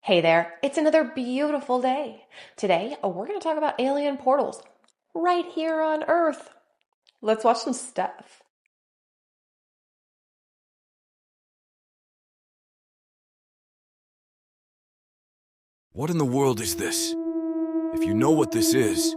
Hey there, it's another beautiful day. Today, we're going to talk about alien portals right here on Earth. Let's watch some stuff. What in the world is this? If you know what this is,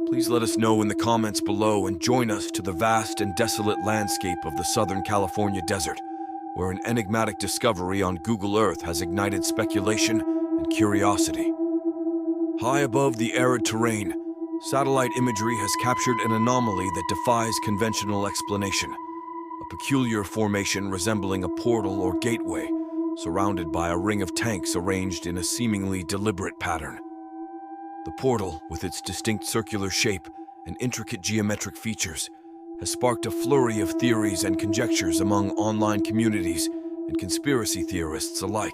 please let us know in the comments below and join us to the vast and desolate landscape of the Southern California desert, where an enigmatic discovery on Google Earth has ignited speculation and curiosity. High above the arid terrain, satellite imagery has captured an anomaly that defies conventional explanation. A peculiar formation resembling a portal or gateway, surrounded by a ring of tanks arranged in a seemingly deliberate pattern. The portal, with its distinct circular shape and intricate geometric features, has sparked a flurry of theories and conjectures among online communities and conspiracy theorists alike.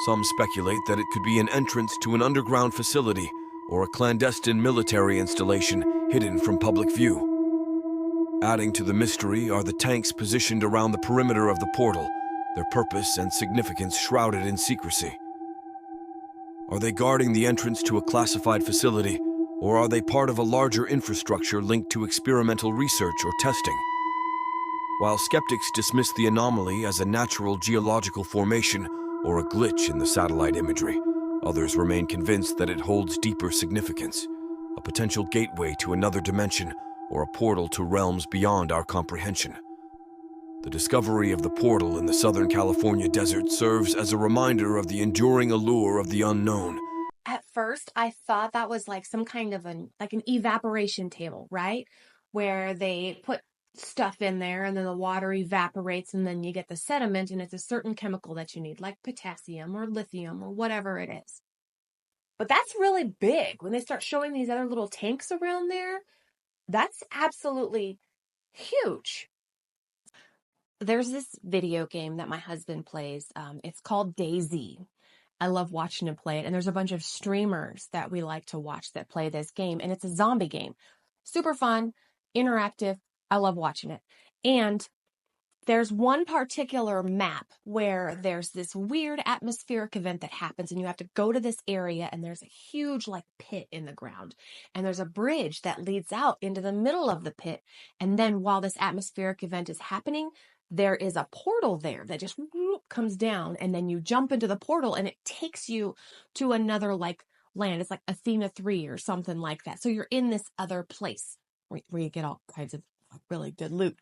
Some speculate that it could be an entrance to an underground facility or a clandestine military installation hidden from public view. Adding to the mystery are the tanks positioned around the perimeter of the portal, their purpose and significance shrouded in secrecy. Are they guarding the entrance to a classified facility, or are they part of a larger infrastructure linked to experimental research or testing? While skeptics dismiss the anomaly as a natural geological formation or a glitch in the satellite imagery, others remain convinced that it holds deeper significance, a potential gateway to another dimension or a portal to realms beyond our comprehension. The discovery of the portal in the Southern California desert serves as a reminder of the enduring allure of the unknown. At first, I thought that was like some kind of an evaporation table, right? Where they put stuff in there and then the water evaporates and then you get the sediment and it's a certain chemical that you need, like potassium or lithium or whatever it is. But that's really big. When they start showing these other little tanks around there, that's absolutely huge. There's this video game that my husband plays. It's called DayZ. I love watching him play it. And there's a bunch of streamers that we like to watch that play this game. And it's a zombie game. Super fun, interactive. I love watching it. And there's one particular map where there's this weird atmospheric event that happens and you have to go to this area and there's a huge like pit in the ground and there's a bridge that leads out into the middle of the pit. And then while this atmospheric event is happening, there is a portal there that just comes down and then you jump into the portal and it takes you to another like land. It's like Athena 3 or something like that. So you're in this other place where you get all kinds of really good loot.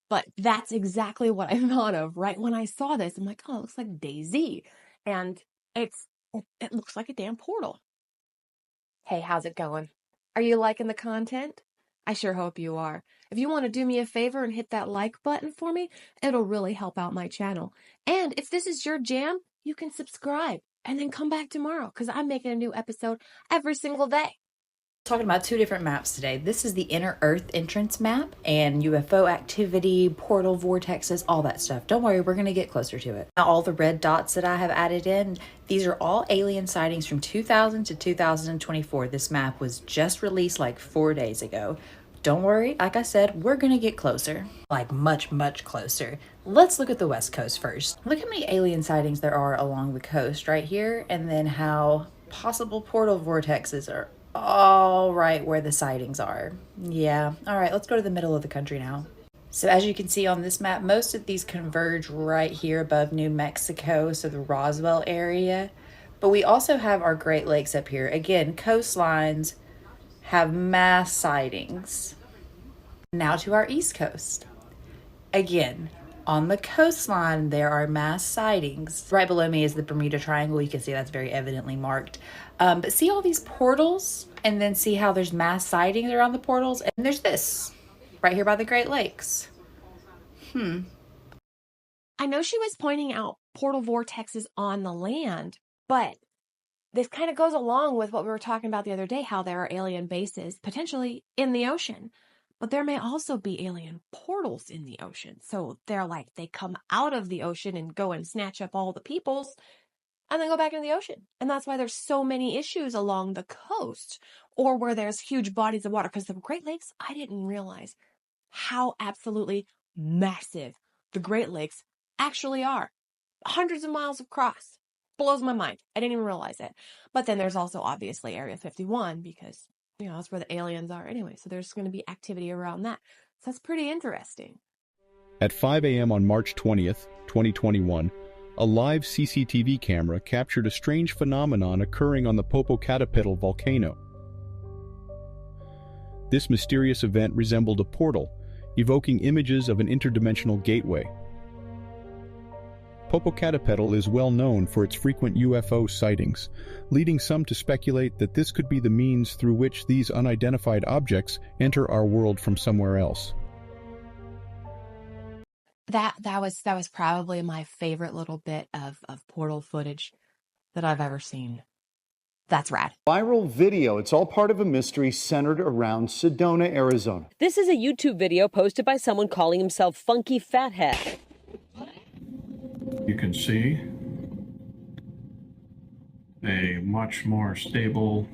But that's exactly what I thought of right when I saw this. I'm like, oh, it looks like DayZ. And it looks like a damn portal. Hey, how's it going? Are you liking the content? I sure hope you are. If you want to do me a favor and hit that like button for me, it'll really help out my channel. And if this is your jam, you can subscribe and then come back tomorrow because I'm making a new episode every single day. Talking about two different maps today. This is the inner Earth entrance map and UFO activity, portal vortexes, all that stuff. Don't worry, we're going to get closer to it. Now, all the red dots that I have added in, these are all alien sightings from 2000 to 2024. This map was just released like 4 days ago. Don't worry, like I said, we're going to get closer. Like much, much closer. Let's look at the West Coast first. Look how many alien sightings there are along the coast right here, and then how possible portal vortexes are all right where the sightings are. Yeah, all right, let's go to the middle of the country now. So as you can see on this map, most of these converge right here above New Mexico, so the Roswell area. But we also have our Great Lakes up here. Again, coastlines have mass sightings. Now to our East Coast. Again, on the coastline, there are mass sightings. Right below me is the Bermuda Triangle. You can see that's very evidently marked. But see all these portals? And then see how there's mass sightings around the portals? And there's this, right here by the Great Lakes. I know she was pointing out portal vortexes on the land, but this kind of goes along with what we were talking about the other day, how there are alien bases potentially in the ocean, but there may also be alien portals in the ocean. So they're like, they come out of the ocean and go and snatch up all the peoples and then go back into the ocean. And that's why there's so many issues along the coast or where there's huge bodies of water. Because the Great Lakes, I didn't realize how absolutely massive the Great Lakes actually are. Hundreds of miles across. blows my mind. I didn't even realize it. But then there's also obviously Area 51 because, that's where the aliens are anyway. So there's going to be activity around that. So that's pretty interesting. At 5 a.m. on March 20th, 2021, a live CCTV camera captured a strange phenomenon occurring on the Popocatépetl volcano. This mysterious event resembled a portal, evoking images of an interdimensional gateway. Popocatépetl is well known for its frequent UFO sightings, leading some to speculate that this could be the means through which these unidentified objects enter our world from somewhere else. That was probably my favorite little bit of portal footage that I've ever seen. That's rad. Viral video. It's all part of a mystery centered around Sedona, Arizona. This is a YouTube video posted by someone calling himself Funky Fathead. You can see a much more stable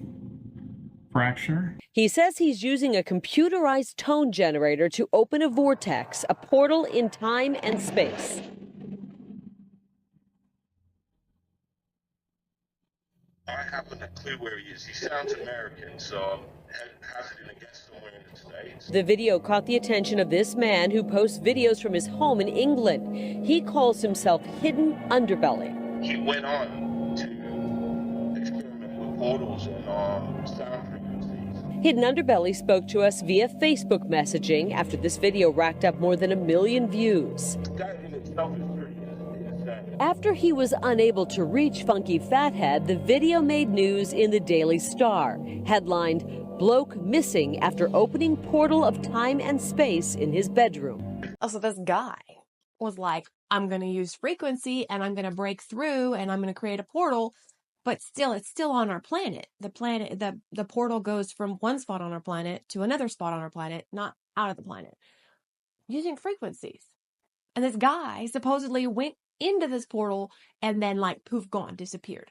fracture. He says he's using a computerized tone generator to open a vortex, a portal in time and space. I haven't a clue where he is. He sounds American, so I'm hesitant to guess somewhere in the States. The video caught the attention of this man who posts videos from his home in England. He calls himself Hidden Underbelly. He went on to experiment with portals and sound frequencies. Hidden Underbelly spoke to us via Facebook messaging after this video racked up more than 1 million views. That in itself is pretty insane. After he was unable to reach Funky Fathead, the video made news in the Daily Star, headlined, "Bloke Missing After Opening Portal of Time and Space in His Bedroom." Also, this guy was like, I'm going to use frequency and I'm going to break through and I'm going to create a portal, but still, it's still on our planet. The portal goes from one spot on our planet to another spot on our planet, not out of the planet, using frequencies. And this guy supposedly went into this portal and then like poof, gone, disappeared.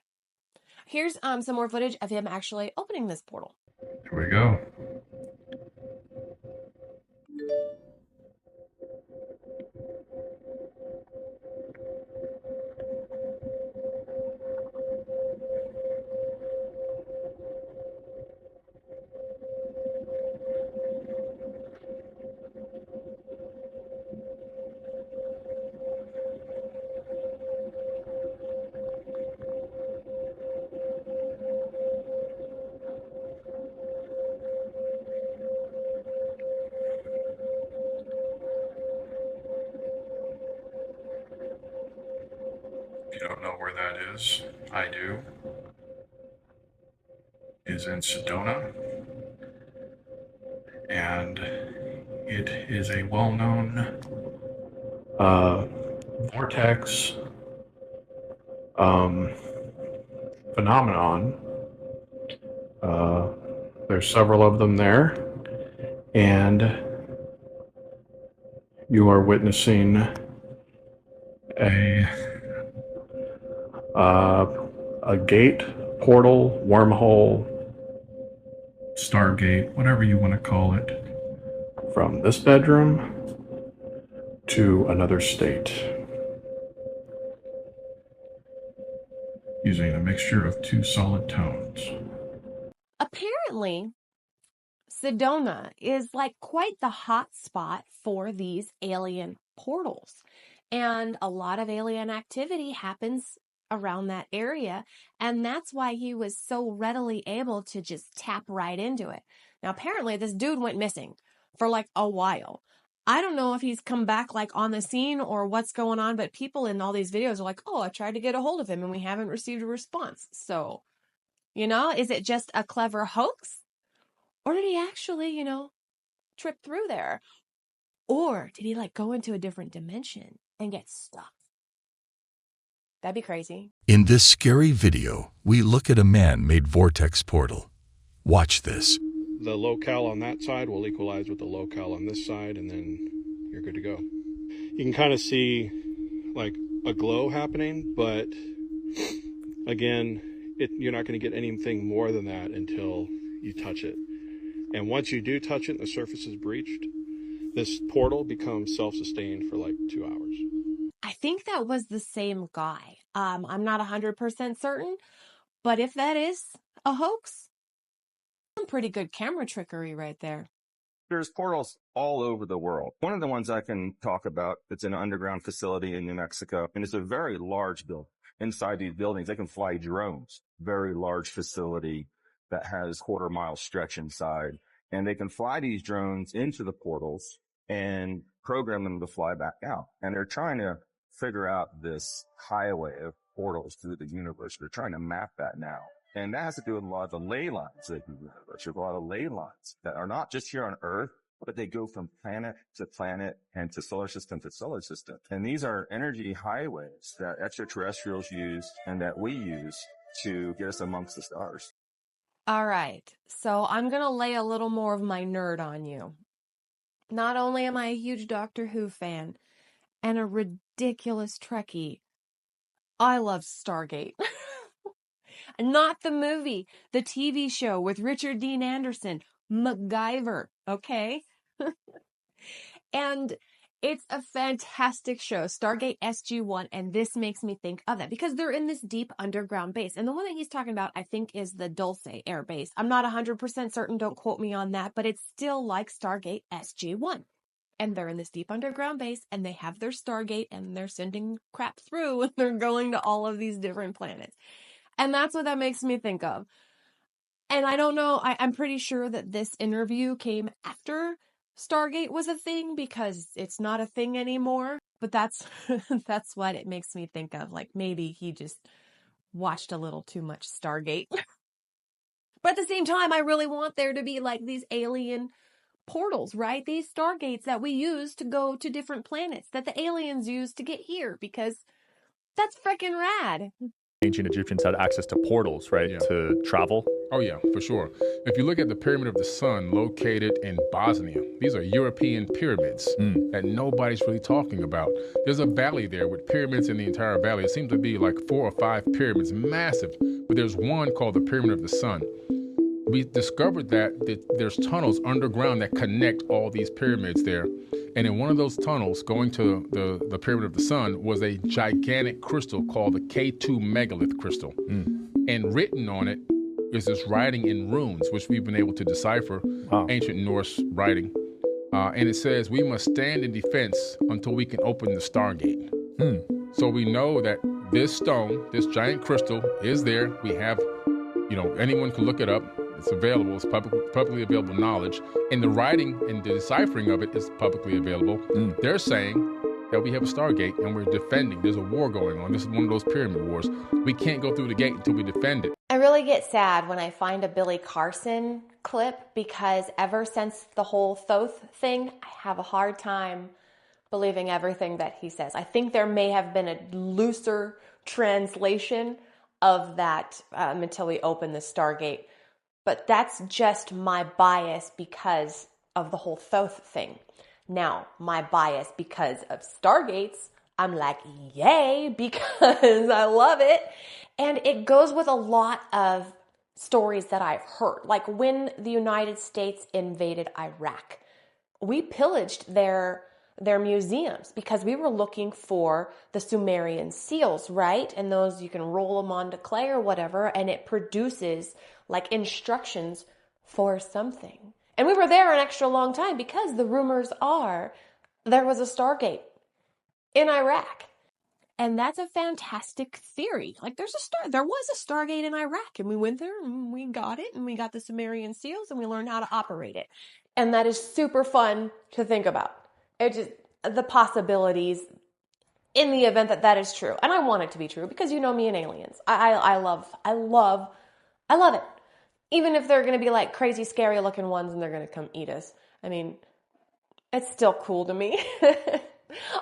Here's some more footage of him actually opening this portal. Here we go. If you don't know where that is, I do. Is in Sedona, and it is a well-known vortex phenomenon. There's several of them there, and you are witnessing a gate, portal, wormhole, Stargate, whatever you want to call it, from this bedroom to another state, using a mixture of two solid tones. Apparently, Sedona is like quite the hot spot for these alien portals. And a lot of alien activity happens around that area. And that's why he was so readily able to just tap right into it. Now, apparently this dude went missing for like a while. I don't know if he's come back like on the scene or what's going on, but people in all these videos are like, oh, I tried to get a hold of him and we haven't received a response. So, is it just a clever hoax? Or did he actually, trip through there? Or did he like go into a different dimension and get stuck? That'd be crazy. In this scary video, we look at a man-made vortex portal. Watch this. The locale on that side will equalize with the locale on this side, and then you're good to go. You can kind of see like a glow happening, but again, you're not going to get anything more than that until you touch it. And once you do touch it and the surface is breached, this portal becomes self-sustained for like 2 hours. I think that was the same guy. I'm not 100% certain, but if that is a hoax, some pretty good camera trickery right there. There's portals all over the world. One of the ones I can talk about that's in an underground facility in New Mexico, and it's a very large building. Inside these buildings, they can fly drones. Very large facility that has quarter-mile stretch inside. And they can fly these drones into the portals and program them to fly back out. And they're trying to figure out this highway of portals through the universe. They're trying to map that now. And that has to do with a lot of the ley lines of the universe. There's a lot of ley lines that are not just here on Earth, but they go from planet to planet and to solar system to solar system. And these are energy highways that extraterrestrials use and that we use to get us amongst the stars. All right, so I'm going to lay a little more of my nerd on you. Not only am I a huge Doctor Who fan and a ridiculous Trekkie, I love Stargate. Not the movie, the TV show with Richard Dean Anderson, MacGyver, okay? And it's a fantastic show, Stargate SG-1, and this makes me think of that because they're in this deep underground base. And the one that he's talking about, I think, is the Dulce Air Base. I'm not 100% certain, don't quote me on that, but it's still like Stargate SG-1. And they're in this deep underground base, and they have their Stargate, and they're sending crap through, and they're going to all of these different planets. And that's what that makes me think of. And I don't know, I'm pretty sure that this interview came after Stargate was a thing because it's not a thing anymore. But that's that's what it makes me think of. Like maybe he just watched a little too much Stargate. But at the same time, I really want there to be like these alien portals, right? These Stargates that we use to go to different planets that the aliens use to get here because that's freaking rad. Ancient Egyptians had access to portals, right, to travel. Oh, yeah, for sure. If you look at the Pyramid of the Sun located in Bosnia, these are European pyramids that nobody's really talking about. There's a valley there with pyramids in the entire valley. It seems to be like 4 or 5 pyramids, massive. But there's one called the Pyramid of the Sun. We discovered that there's tunnels underground that connect all these pyramids there. And in one of those tunnels going to the Pyramid of the Sun was a gigantic crystal called the K2 megalith crystal. And written on it is this writing in runes, which we've been able to decipher, ancient Norse writing. And it says, we must stand in defense until we can open the Stargate. So we know that this stone, this giant crystal is there. We have, anyone can look it up. It's available. It's publicly available knowledge. And the writing and the deciphering of it is publicly available. They're saying that we have a Stargate and we're defending. There's a war going on. This is one of those pyramid wars. We can't go through the gate until we defend it. I really get sad when I find a Billy Carson clip because ever since the whole Thoth thing, I have a hard time believing everything that he says. I think there may have been a looser translation of that until we open the Stargate. But that's just my bias because of the whole Thoth thing. Now, my bias because of Stargates, I'm like, yay, because I love it. And it goes with a lot of stories that I've heard. Like when the United States invaded Iraq, we pillaged their museums because we were looking for the Sumerian seals, right? And those, you can roll them onto clay or whatever, and it produces like instructions for something. And we were there an extra long time because the rumors are there was a Stargate in Iraq. And that's a fantastic theory. Like there was a Stargate in Iraq, and we went there and we got it, and we got the Sumerian seals, and we learned how to operate it. And that is super fun to think about. It just, the possibilities in the event that that is true. And I want it to be true because you know me and aliens. I love it. Even if they're going to be like crazy, scary looking ones and they're going to come eat us. I mean, it's still cool to me.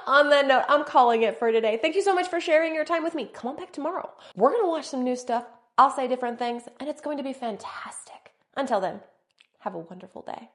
On that note, I'm calling it for today. Thank you so much for sharing your time with me. Come on back tomorrow. We're going to watch some new stuff. I'll say different things, and it's going to be fantastic. Until then, have a wonderful day.